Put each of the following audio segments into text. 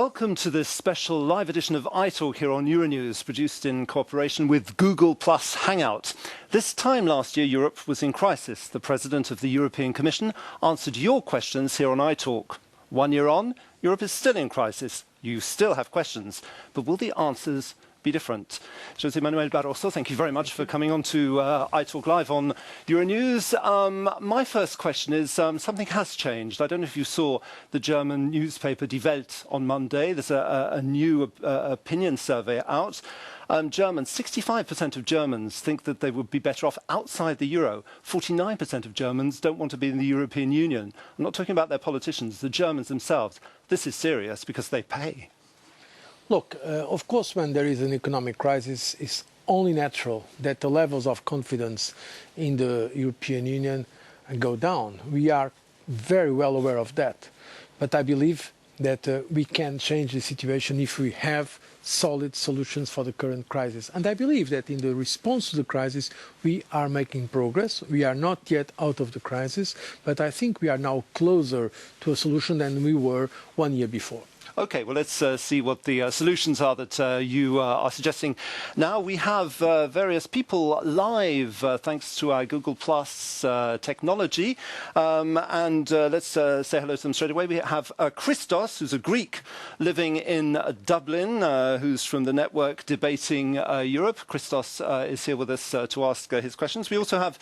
Welcome to this special live edition of iTalk here on Euronews, produced in cooperation with Google Plus Hangout. This time last year, Europe was in crisis. The President of the European Commission answered your questions here on iTalk. 1 year on, Europe is still in crisis. You still have questions, but will the answers be different? José Manuel Barroso, thank you very much for coming on to iTalk Live on Euronews. My first question is, something has changed. I don't know if you saw the German newspaper Die Welt on Monday. There's a new opinion survey out. 65% of Germans think that they would be better off outside the euro. 49% of Germans don't want to be in the European Union. I'm not talking about their politicians, the Germans themselves. This is serious because they pay. Look, of course, when there is an economic crisis, it's only natural that the levels of confidence in the European Union go down. We are very well aware of that. But I believe that we can change the situation if we have solid solutions for the current crisis. And I believe that in the response to the crisis, we are making progress. We are not yet out of the crisis, but I think we are now closer to a solution than we were 1 year before. OK, well, let's see what the solutions are that you are suggesting. Now, we have various people live, thanks to our Google Plus technology. And let's say hello to them straight away. We have Christos, who's a Greek living in Dublin, who's from the network Debating Europe. Christos is here with us to ask his questions. We also have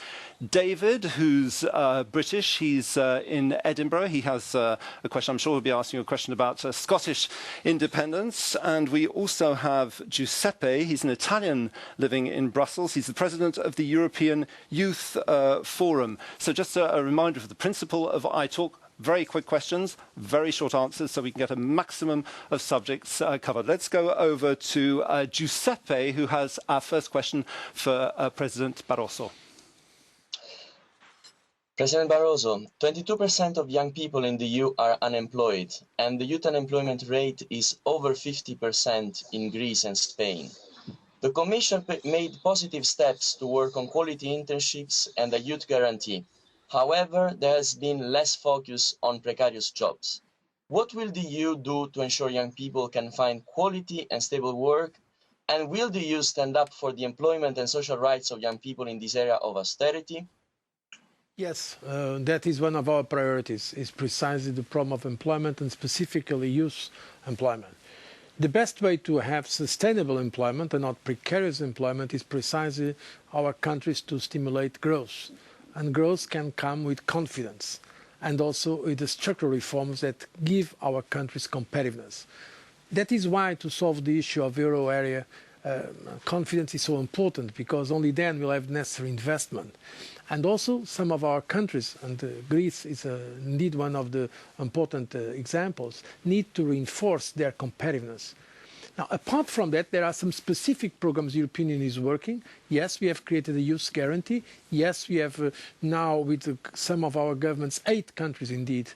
David, who's British. He's in Edinburgh. He has a question. I'm sure he'll be asking you a question about Scottish independence. And we also have Giuseppe. He's an Italian living in Brussels. He's the president of the European Youth Forum. So just a reminder of the principle of iTalk. Very quick questions, very short answers, so we can get a maximum of subjects covered. Let's go over to Giuseppe, who has our first question for President Barroso. President Barroso, 22% of young people in the EU are unemployed, and the youth unemployment rate is over 50% in Greece and Spain. The Commission made positive steps to work on quality internships and a youth guarantee. However, there has been less focus on precarious jobs. What will the EU do to ensure young people can find quality and stable work? And will the EU stand up for the employment and social rights of young people in this area of austerity? Yes, that is one of our priorities, is precisely the problem of employment and specifically youth employment. The best way to have sustainable employment and not precarious employment is precisely our countries to stimulate growth. And growth can come with confidence and also with the structural reforms that give our countries competitiveness. That is why to solve the issue of euro area, confidence is so important, because only then we'll have necessary investment. And also some of our countries, and Greece is indeed one of the important examples, need to reinforce their competitiveness. Now, apart from that, there are some specific programs the European Union is working. Yes, we have created a youth guarantee. Yes, we have now, with some of our governments, 8 countries indeed,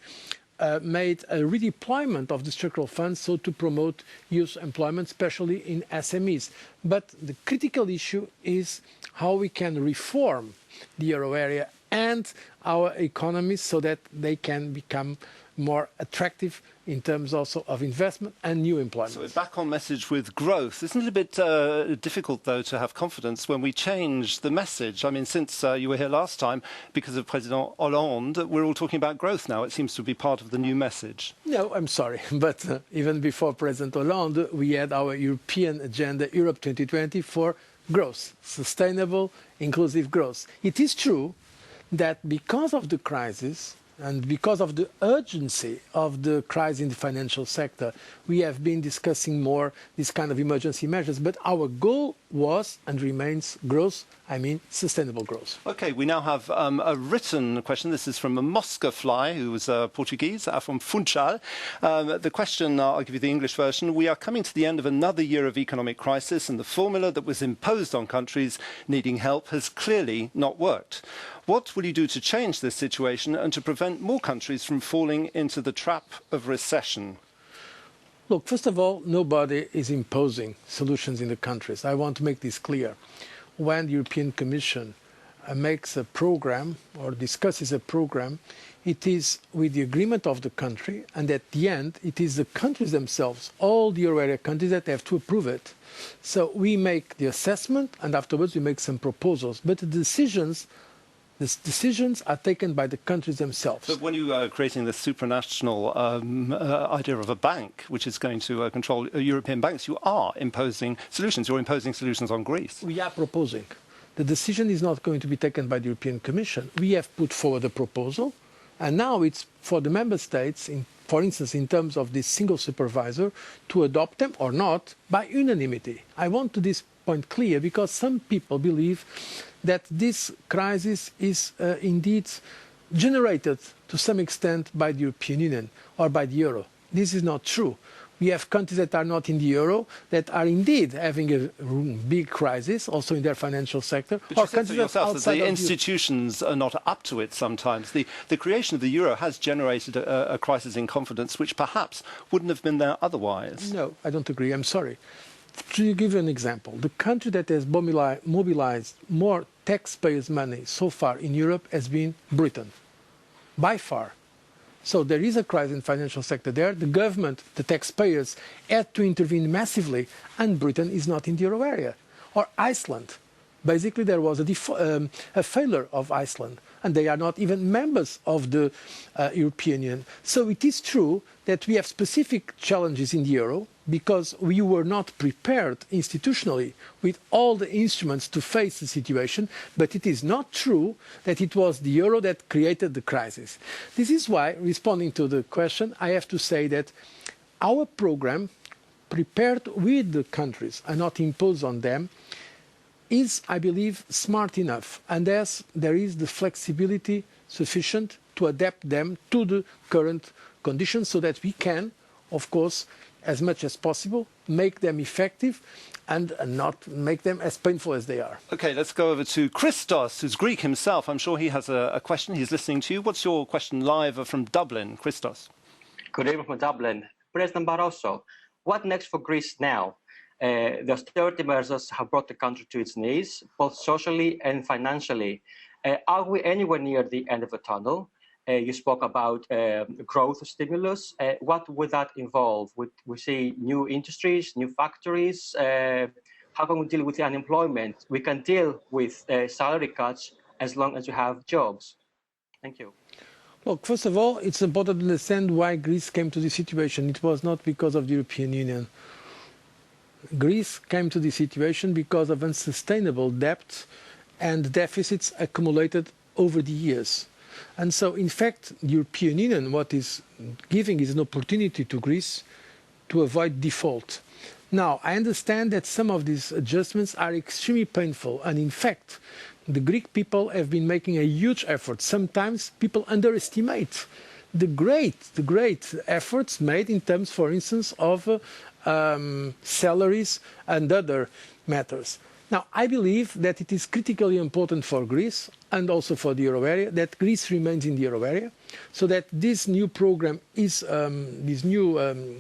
made a redeployment of the structural funds so to promote youth employment, especially in SMEs. But the critical issue is how we can reform the euro area and our economies so that they can become more attractive in terms also of investment and new employment. So we're back on message with growth. Isn't it a bit difficult, though, to have confidence when we change the message? I mean, since you were here last time, because of President Hollande, we're all talking about growth now. It seems to be part of the new message. No, I'm sorry. But even before President Hollande, we had our European agenda, Europe 2020, for growth, sustainable, inclusive growth. It is true that because of the crisis, and because of the urgency of the crisis in the financial sector, we have been discussing more this kind of emergency measures. But our goal was and remains growth, I mean sustainable growth. OK, we now have a written question. This is from a Mosca Fly, who is Portuguese, from Funchal. The question, I'll give you the English version. We are coming to the end of another year of economic crisis, and the formula that was imposed on countries needing help has clearly not worked. What will you do to change this situation and to prevent more countries from falling into the trap of recession? Look, first of all, nobody is imposing solutions in the countries. I want to make this clear. When the European Commission makes a program or discusses a program, it is with the agreement of the country, and at the end, it is the countries themselves, all the euro area countries, that have to approve it. So we make the assessment, and afterwards we make some proposals. But the decisions are taken by the countries themselves. But when you are creating this supranational idea of a bank, which is going to control European banks, you are imposing solutions. You're imposing solutions on Greece. We are proposing. The decision is not going to be taken by the European Commission. We have put forward a proposal, and now it's for the member states, for instance, in terms of this single supervisor, to adopt them or not by unanimity. I want to this point clear, because some people believe that this crisis is indeed generated to some extent by the European Union or by the euro. This is not true. We have countries that are not in the euro that are indeed having a big crisis, also in their financial sector. But you said so yourself that the institutions are not up to it sometimes. The creation of the euro has generated a crisis in confidence which perhaps wouldn't have been there otherwise. No, I don't agree. I'm sorry. To give you an example, the country that has mobilized more taxpayers' money so far in Europe has been Britain, by far. So there is a crisis in the financial sector there. The government, the taxpayers, had to intervene massively, and Britain is not in the euro area. Or Iceland. Basically, there was a failure of Iceland, and they are not even members of the European Union. So it is true that we have specific challenges in the euro, because we were not prepared institutionally with all the instruments to face the situation, but it is not true that it was the euro that created the crisis. This is why, responding to the question, I have to say that our program, prepared with the countries and not imposed on them, is, I believe, smart enough, and thus there is the flexibility sufficient to adapt them to the current conditions so that we can, of course, as much as possible, make them effective and not make them as painful as they are. OK, let's go over to Christos, who's Greek himself. I'm sure he has a question. He's listening to you. What's your question live from Dublin? Christos. Good evening from Dublin. President Barroso, what next for Greece now? The austerity measures have brought the country to its knees, both socially and financially. Are we anywhere near the end of the tunnel? You spoke about growth stimulus. What would that involve? Would we see new industries, new factories? How can we deal with the unemployment? We can deal with salary cuts as long as you have jobs. Thank you. Look, first of all, it's important to understand why Greece came to this situation. It was not because of the European Union. Greece came to this situation because of unsustainable debt and deficits accumulated over the years. And so, in fact, the European Union, what is giving is an opportunity to Greece to avoid default. Now, I understand that some of these adjustments are extremely painful. And in fact, the Greek people have been making a huge effort. Sometimes people underestimate the great efforts made in terms, for instance, of salaries and other matters. Now, I believe that it is critically important for Greece and also for the euro area that Greece remains in the euro area, so that this new program is, these new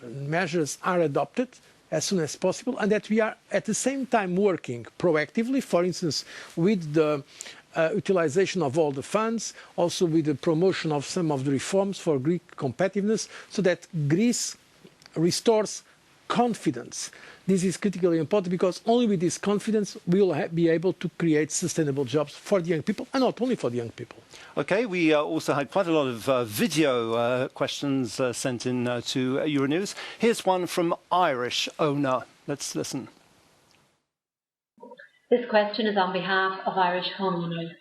measures are adopted as soon as possible, and that we are at the same time working proactively, for instance, with the utilization of all the funds, also with the promotion of some of the reforms for Greek competitiveness, so that Greece restores confidence. This is critically important because only with this confidence we will be able to create sustainable jobs for the young people, and not only for the young people. OK, we also had quite a lot of video questions sent in to Euronews. Here's one from Irish owner. Let's listen. This question is on behalf of Irish homeowners.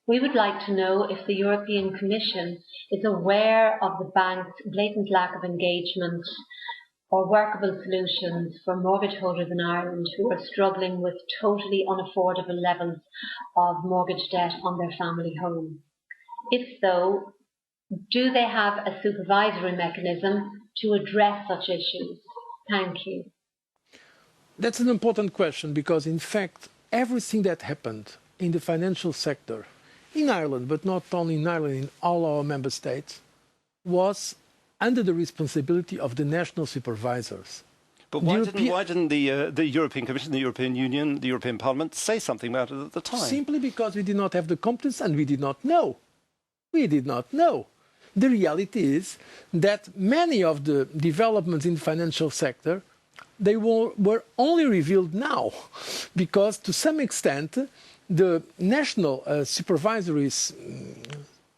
We would like to know if the European Commission is aware of the bank's blatant lack of engagement or workable solutions for mortgage holders in Ireland who are struggling with totally unaffordable levels of mortgage debt on their family home. If so, do they have a supervisory mechanism to address such issues? Thank you. That's an important question because, in fact, everything that happened in the financial sector in Ireland, but not only in Ireland, in all our member states, was under the responsibility of the national supervisors. But why didn't the European Commission, the European Union, the European Parliament say something about it at the time? Simply because we did not have the competence and we did not know. We did not know. The reality is that many of the developments in the financial sector, they were only revealed now, because to some extent the national supervisory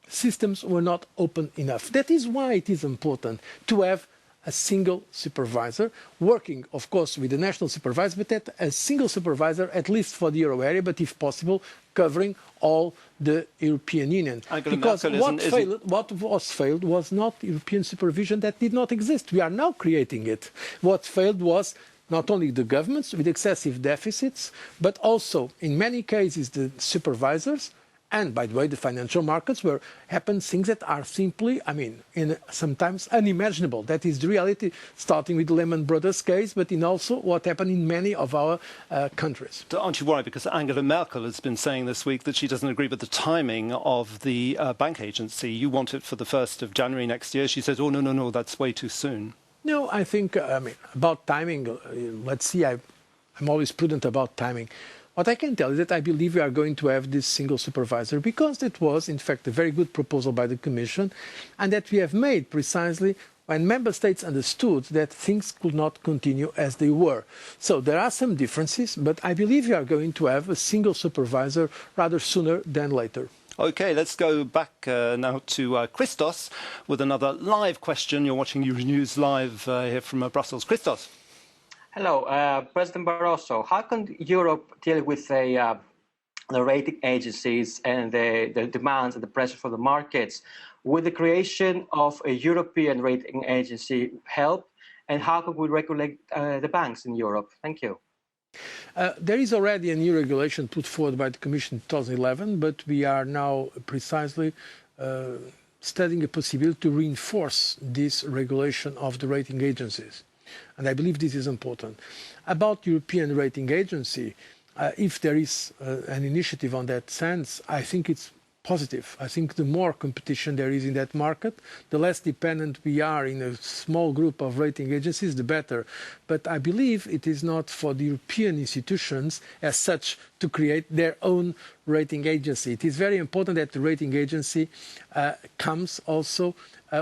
systems were not open enough. That is why it is important to have a single supervisor, working, of course, with the national supervisor, but that a single supervisor, at least for the euro area, but if possible, covering all the European Union. Because what was failed was not European supervision that did not exist. We are now creating it. What failed was not only the governments with excessive deficits, but also, in many cases, the supervisors, and, by the way, the financial markets, where happen things that are simply, sometimes unimaginable. That is the reality, starting with the Lehman Brothers case, but in also what happened in many of our countries. Aren't you worried? Because Angela Merkel has been saying this week that she doesn't agree with the timing of the bank agency. You want it for the 1st of January next year. She says, oh, no, that's way too soon. No, I think, about timing, let's see, I'm always prudent about timing. What I can tell is that I believe we are going to have this single supervisor because it was, in fact, a very good proposal by the Commission, and that we have made precisely when Member States understood that things could not continue as they were. So there are some differences, but I believe we are going to have a single supervisor rather sooner than later. OK, let's go back now to Christos with another live question. You're watching Euronews live here from Brussels. Christos. Hello, President Barroso. How can Europe deal with the rating agencies and the demands and the pressure for the markets? Would the creation of a European rating agency help? And how can we regulate the banks in Europe? Thank you. There is already a new regulation put forward by the Commission in 2011, but we are now precisely studying a possibility to reinforce this regulation of the rating agencies. And I believe this is important. About European rating agency, if there is an initiative on that sense, I think it's positive. I think the more competition there is in that market, the less dependent we are in a small group of rating agencies, the better. But I believe it is not for the European institutions as such to create their own rating agency. It is very important that the rating agency comes also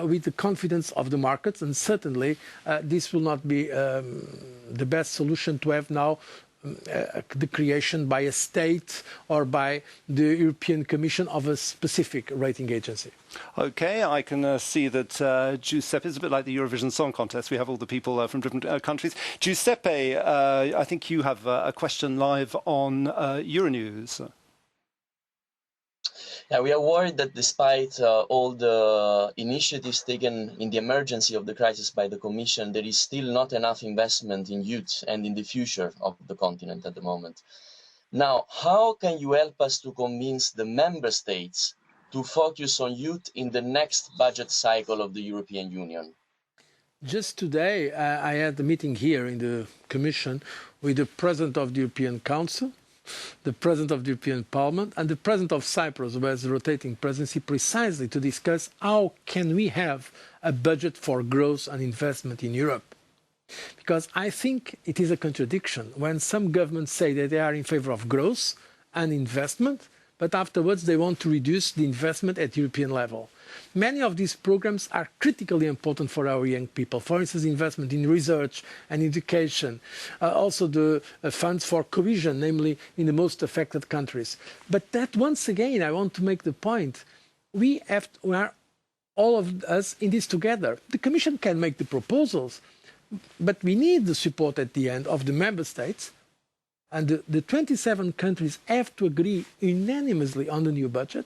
with the confidence of the markets, and certainly this will not be the best solution to have now the creation by a state or by the European Commission of a specific rating agency. OK, I can see that Giuseppe is a bit like the Eurovision Song Contest. We have all the people from different countries. Giuseppe, I think you have a question live on Euronews. Yeah, we are worried that despite all the initiatives taken in the emergency of the crisis by the Commission, there is still not enough investment in youth and in the future of the continent at the moment. Now, how can you help us to convince the Member States to focus on youth in the next budget cycle of the European Union? Just today, I had a meeting here in the Commission with the President of the European Council, the President of the European Parliament and the President of Cyprus, who has the rotating presidency, precisely to discuss how can we have a budget for growth and investment in Europe. Because I think it is a contradiction when some governments say that they are in favour of growth and investment, but afterwards they want to reduce the investment at European level. Many of these programs are critically important for our young people. For instance, investment in research and education, also the funds for cohesion, namely in the most affected countries. But that, once again, I want to make the point, we are all of us in this together. The Commission can make the proposals, but we need the support at the end of the Member States, and the 27 countries have to agree unanimously on the new budget,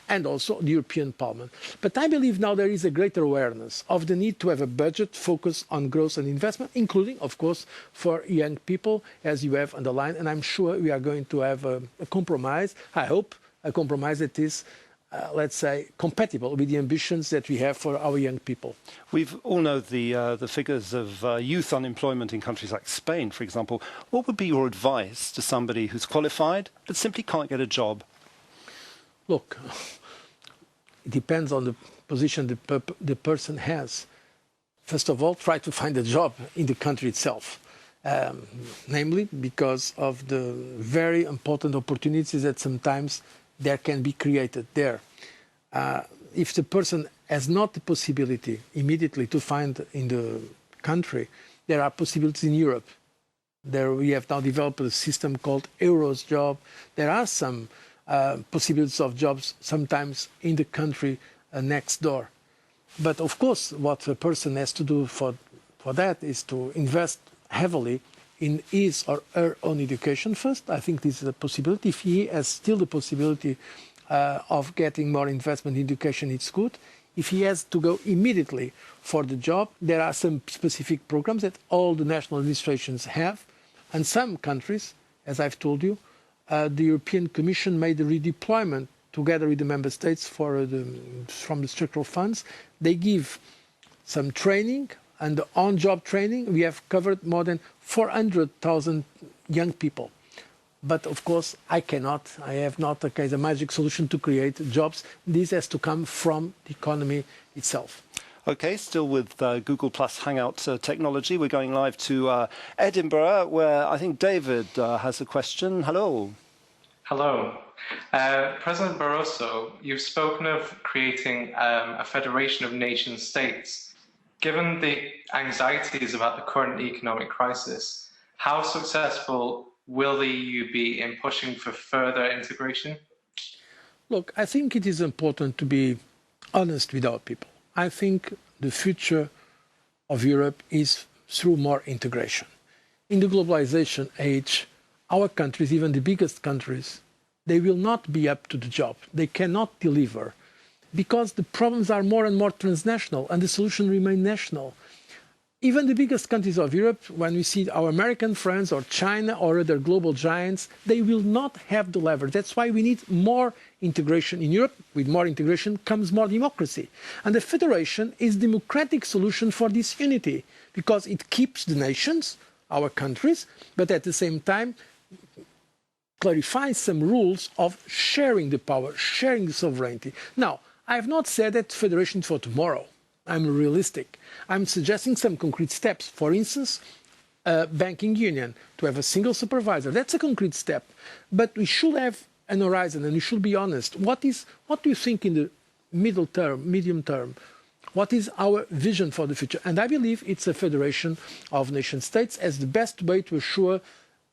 and also the European Parliament. But I believe now there is a greater awareness of the need to have a budget focused on growth and investment, including, of course, for young people, as you have underlined. And I'm sure we are going to have a compromise, I hope, a compromise that is, let's say, compatible with the ambitions that we have for our young people. We all know the figures of youth unemployment in countries like Spain, for example. What would be your advice to somebody who's qualified but simply can't get a job? Look, it depends on the position the person has. first of all, try to find a job in the country itself, namely because of the very important opportunities that sometimes there can be created there. If the person has not the possibility immediately to find in the country, there are possibilities in Europe. There we have now developed a system called Euros job. There are some possibilities of jobs sometimes in the country next door. But of course, what a person has to do for that is to invest heavily in his or her own education first. I think this is a possibility. If he has still the possibility of getting more investment in education, it's good. If he has to go immediately for the job, there are some specific programs that all the national administrations have. And some countries, as I've told you, the European Commission made a redeployment together with the member states from the structural funds. They give some training, and on-job training, we have covered more than 400,000 young people. But of course, I have not a magic solution to create jobs. This has to come from the economy itself. Okay, still with Google Plus Hangout technology. We're going live to Edinburgh, where I think David has a question. Hello. Hello. President Barroso, you've spoken of creating a federation of nation states. Given the anxieties about the current economic crisis, how successful will the EU be in pushing for further integration? Look, I think it is important to be honest with our people. I think the future of Europe is through more integration. In the globalization age, our countries, even the biggest countries, they will not be up to the job. They cannot deliver because the problems are more and more transnational and the solution remains national. Even the biggest countries of Europe, when we see our American friends or China or other global giants, they will not have the leverage. That's why we need more integration in Europe. With more integration comes more democracy. And the federation is a democratic solution for this unity because it keeps the nations, our countries, but at the same time clarifies some rules of sharing the power, sharing the sovereignty. Now, I have not said that federation for tomorrow. I'm realistic. I'm suggesting some concrete steps. For instance, banking union, to have a single supervisor. That's a concrete step. But we should have an horizon and we should be honest. What do you think in the medium term? What is our vision for the future? And I believe it's a federation of nation states as the best way to assure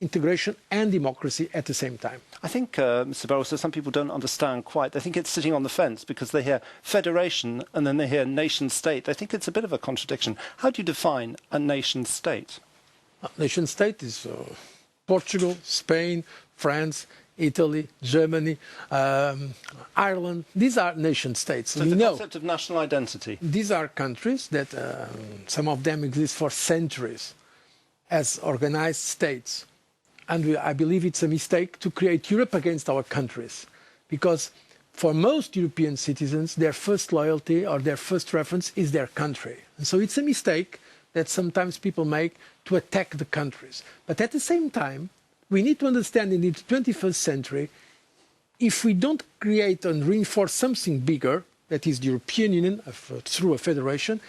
integration and democracy at the same time. I think, Mr. Barroso, some people don't understand quite. They think it's sitting on the fence because they hear federation and then they hear nation state. I think it's a bit of a contradiction. How do you define a nation state? A nation state is Portugal, Spain, France, Italy, Germany, Ireland. These are nation states. So the concept of national identity. These are countries that some of them exist for centuries as organized states. And I believe it's a mistake to create Europe against our countries, because for most European citizens, their first loyalty or their first reference is their country. And so it's a mistake that sometimes people make to attack the countries. But at the same time, we need to understand in the 21st century, if we don't create and reinforce something bigger, that is the European Union through a federation,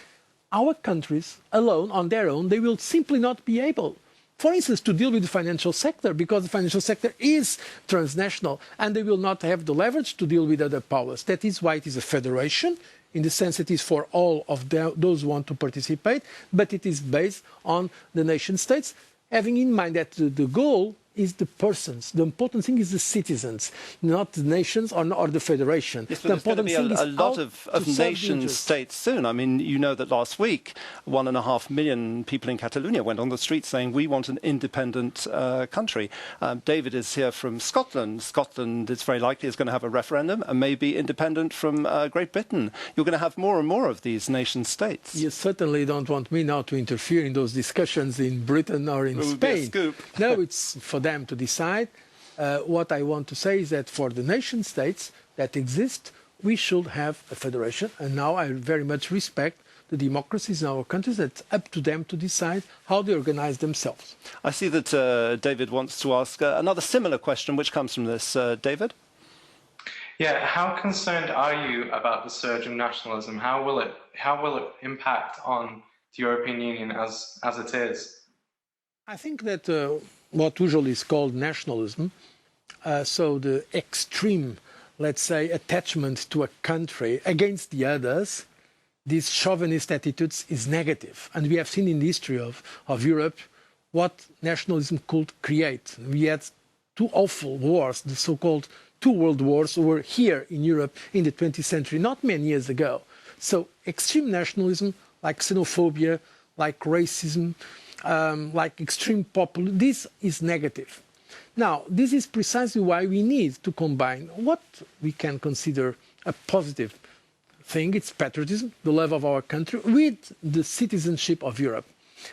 our countries alone, on their own, they will simply not be able, for instance, to deal with the financial sector, because the financial sector is transnational, and they will not have the leverage to deal with other powers. That is why it is a federation, in the sense it is for all of those who want to participate, but it is based on the nation states, having in mind that the goal is the persons. The important thing is the citizens, not the nations or the federation. Yes, but there's going to be a lot of nation states soon. I mean, you know that last week, 1.5 million people in Catalonia went on the streets saying, we want an independent country. David is here from Scotland. Scotland, it's very likely, is going to have a referendum and may be independent from Great Britain. You're going to have more and more of these nation states. You certainly don't want me now to interfere in those discussions in Britain or in Spain. Be a scoop. No, it's for them to decide. What I want to say is that for the nation states that exist, we should have a federation. And now I very much respect the democracies in our countries. That's up to them to decide how they organize themselves. I see that David wants to ask another similar question, which comes from this. David? Yeah, how concerned are you about the surge of nationalism? How will it impact on the European Union as it is? I think that what usually is called nationalism, so the extreme, let's say, attachment to a country against the others, these chauvinist attitudes is negative. And we have seen in the history of Europe what nationalism could create. We had two awful wars, the so-called two world wars, were here in Europe in the 20th century, not many years ago. So extreme nationalism, like xenophobia, like racism, like extreme populism, this is negative. Now, this is precisely why we need to combine what we can consider a positive thing, it's patriotism, the love of our country, with the citizenship of Europe.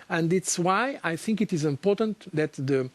And it's why I think it is important that the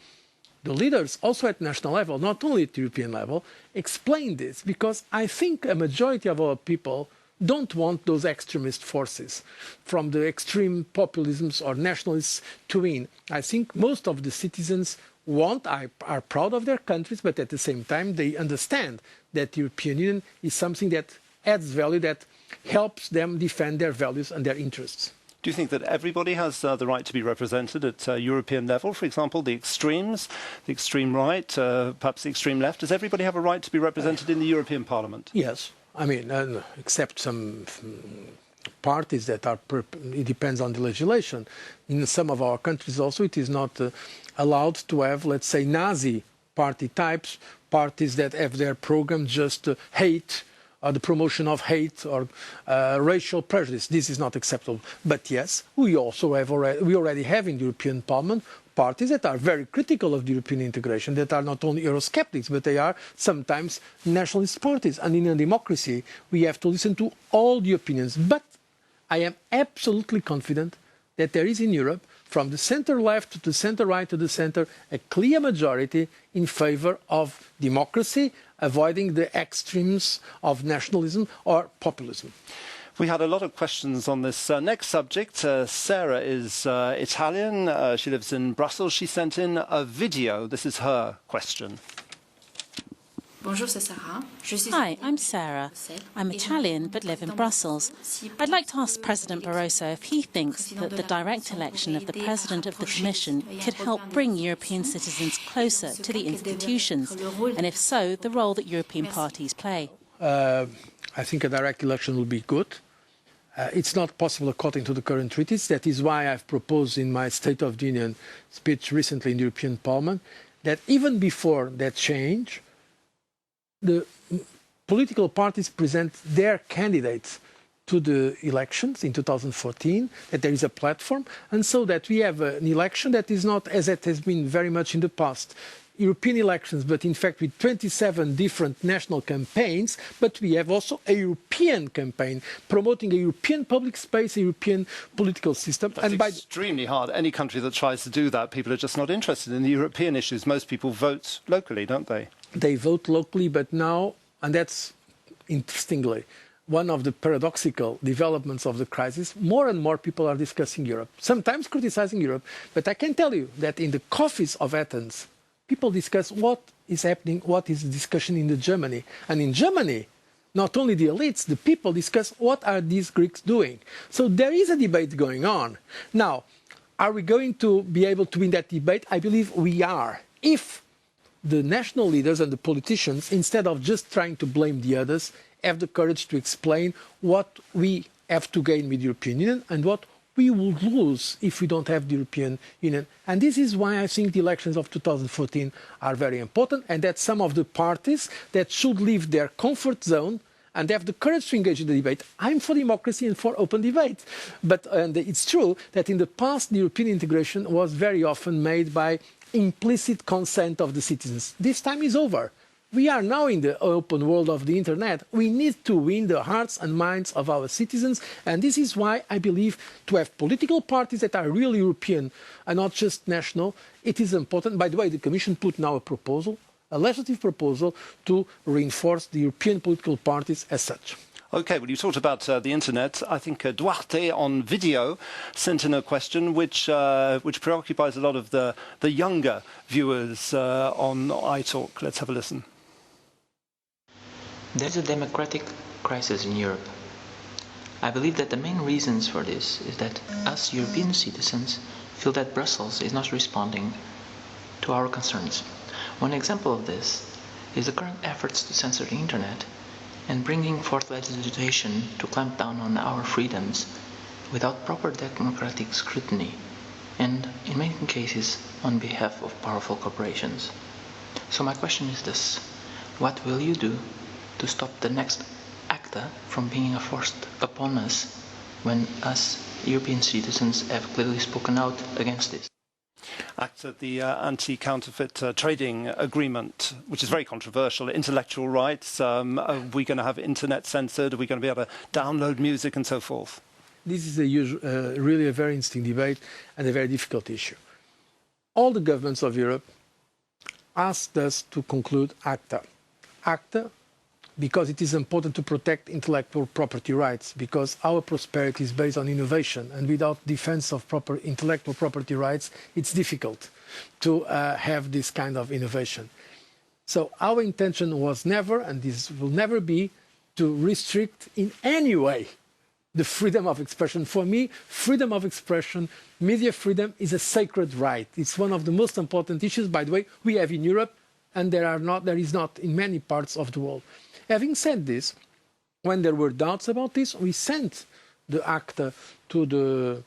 leaders, also at national level, not only at European level, explain this, because I think a majority of our people don't want those extremist forces from the extreme populisms or nationalists to win. I think most of the citizens are proud of their countries, but at the same time they understand that the European Union is something that adds value, that helps them defend their values and their interests. Do you think that everybody has the right to be represented at European level? For example, the extremes, the extreme right, perhaps the extreme left. Does everybody have a right to be represented in the European Parliament? Yes. I mean, except some parties that are, it depends on the legislation. In some of our countries also, it is not allowed to have, let's say, Nazi party types, parties that have their program just hate, or the promotion of hate or racial prejudice. This is not acceptable. But yes, we already have in the European Parliament parties that are very critical of the European integration, that are not only Eurosceptics, but they are sometimes nationalist parties. And in a democracy, we have to listen to all the opinions. But I am absolutely confident that there is in Europe, from the center-left to the center-right to the center, a clear majority in favor of democracy, avoiding the extremes of nationalism or populism. We had a lot of questions on this next subject. Sarah is Italian. She lives in Brussels. She sent in a video. This is her question. Hi, I'm Sarah. I'm Italian but live in Brussels. I'd like to ask President Barroso if he thinks that the direct election of the President of the Commission could help bring European citizens closer to the institutions, and if so, the role that European parties play. I think a direct election will be good. It's not possible according to the current treaties. That is why I've proposed in my State of the Union speech recently in the European Parliament that even before that change, the political parties present their candidates to the elections in 2014, that there is a platform, and so that we have an election that is not as it has been very much in the past. European elections, but in fact with 27 different national campaigns, but we have also a European campaign promoting a European public space, a European political system. That's extremely hard. Any country that tries to do that, people are just not interested in the European issues. Most people vote locally, don't they? They vote locally, but now, and that's interestingly, one of the paradoxical developments of the crisis, more and more people are discussing Europe, sometimes criticizing Europe. But I can tell you that in the coffees of Athens, people discuss what is happening, what is the discussion in Germany. And in Germany, not only the elites, the people discuss what are these Greeks doing. So there is a debate going on. Now, are we going to be able to win that debate? I believe we are. If the national leaders and the politicians, instead of just trying to blame the others, have the courage to explain what we have to gain with the European Union and what we would lose if we don't have the European Union. And this is why I think the elections of 2014 are very important, and that some of the parties that should leave their comfort zone and have the courage to engage in the debate. I'm for democracy and for open debate. But it's true that in the past, the European integration was very often made by implicit consent of the citizens. This time is over. We are now in the open world of the internet. We need to win the hearts and minds of our citizens, and this is why I believe to have political parties that are really European and not just national, it is important. By the way, the Commission put now a proposal, a legislative proposal, to reinforce the European political parties as such. OK, well, you talked about the internet. I think Duarte on video sent in a question which preoccupies a lot of the younger viewers on iTalk. Let's have a listen. There's a democratic crisis in Europe. I believe that the main reasons for this is that us European citizens feel that Brussels is not responding to our concerns. One example of this is the current efforts to censor the internet and bringing forth legislation to clamp down on our freedoms without proper democratic scrutiny, and in many cases on behalf of powerful corporations. So my question is this: what will you do to stop the next ACTA from being forced upon us when us European citizens have clearly spoken out against this? ACTA, the anti-counterfeit trading agreement, which is very controversial. Intellectual rights, are we going to have internet censored? Are we going to be able to download music and so forth? This is really a very interesting debate and a very difficult issue. All the governments of Europe asked us to conclude ACTA. ACTA, because it is important to protect intellectual property rights, because our prosperity is based on innovation, and without defense of proper intellectual property rights, it's difficult to have this kind of innovation. So our intention was never, and this will never be, to restrict in any way the freedom of expression. For me, freedom of expression, media freedom is a sacred right. It's one of the most important issues, by the way, we have in Europe, and there is not in many parts of the world. Having said this, when there were doubts about this, we sent the ACTA to the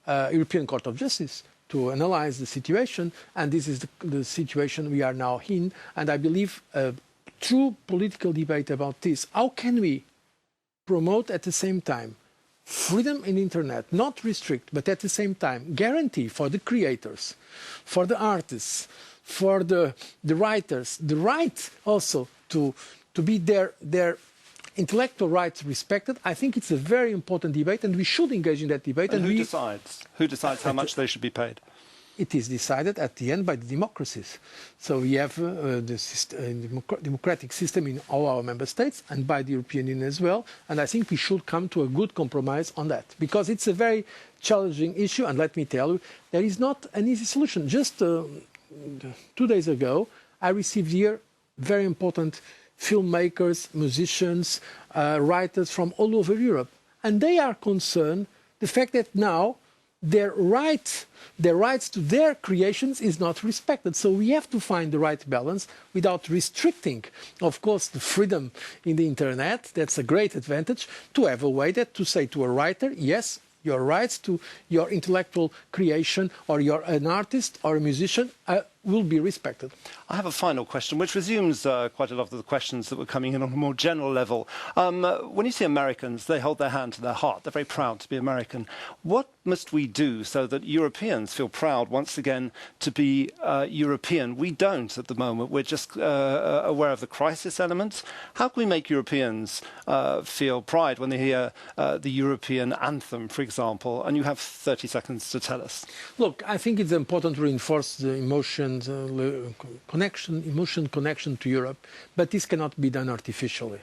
European Court of Justice to analyze the situation, and this is the situation we are now in. And I believe a true political debate about this. How can we promote at the same time freedom in the internet, not restrict, but at the same time guarantee for the creators, for the artists, for the writers, the right also to be their intellectual rights respected? I think it's a very important debate, and we should engage in that debate. And who decides? Who decides how much they should be paid? It is decided at the end by the democracies. So we have the democratic system in all our member states and by the European Union as well. And I think we should come to a good compromise on that, because it's a very challenging issue. And let me tell you, there is not an easy solution. Just 2 days ago, I received here very important filmmakers, musicians, writers from all over Europe. And they are concerned the fact that now their rights to their creations is not respected. So we have to find the right balance without restricting, of course, the freedom in the internet. That's a great advantage, to have a way that to say to a writer, yes, your rights to your intellectual creation, or you're an artist or a musician, will be respected. I have a final question, which resumes quite a lot of the questions that were coming in on a more general level. When you see Americans, they hold their hand to their heart. They're very proud to be American. What must we do so that Europeans feel proud once again to be European? We don't at the moment. We're just aware of the crisis elements. How can we make Europeans feel pride when they hear the European anthem, for example? And you have 30 seconds to tell us. Look, I think it's important to reinforce the emotion connection to Europe, but this cannot be done artificially.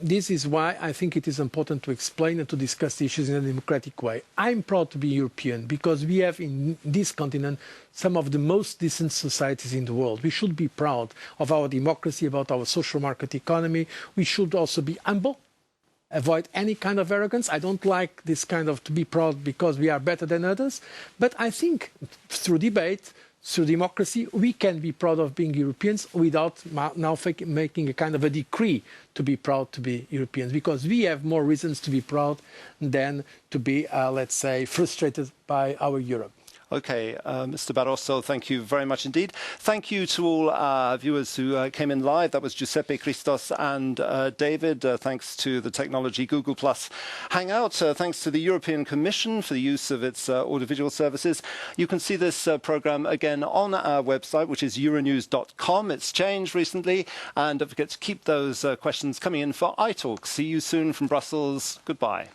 This is why I think it is important to explain and to discuss the issues in a democratic way. I'm proud to be European because we have in this continent some of the most decent societies in the world. We should be proud of our democracy, about our social market economy. We should also be humble, avoid any kind of arrogance. I don't like this kind of to be proud because we are better than others. But I think through debate, through democracy, we can be proud of being Europeans without now making a kind of a decree to be proud to be Europeans, because we have more reasons to be proud than to be, let's say, frustrated by our Europe. Okay, Mr. Barroso, thank you very much indeed. Thank you to all viewers who came in live. That was Giuseppe, Christos and David. Thanks to the technology Google Plus Hangout. Thanks to the European Commission for the use of its audiovisual services. You can see this programme again on our website, which is euronews.com. It's changed recently. And don't forget to keep those questions coming in for iTalk. See you soon from Brussels. Goodbye.